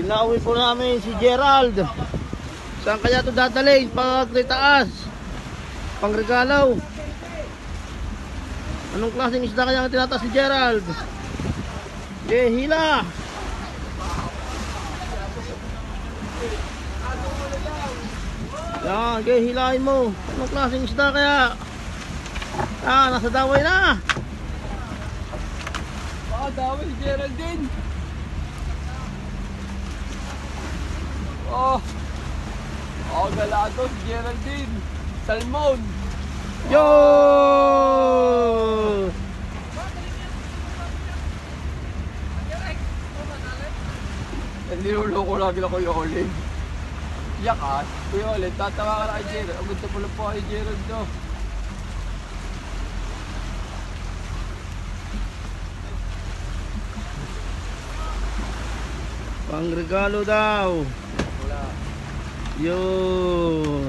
Inauwi po namin si Gerald. Saan kaya ito dadalhin pag taas? Pangregalaw. Anong klaseng isda kaya ang tinataas si Gerald? Hila. Yan, hilahin mo. Anong klaseng isda kaya? Nasa daway na. Daway si Geraldine. Galado si Geraldine. Salmon. Yo! Niluloko lagi na Kuya Olin. Yakas, Kuya Olin, tatawa ka na kay Gerald. Ang ganda pala po kay Gerald to. Pangregalo daw. Wala. Yun.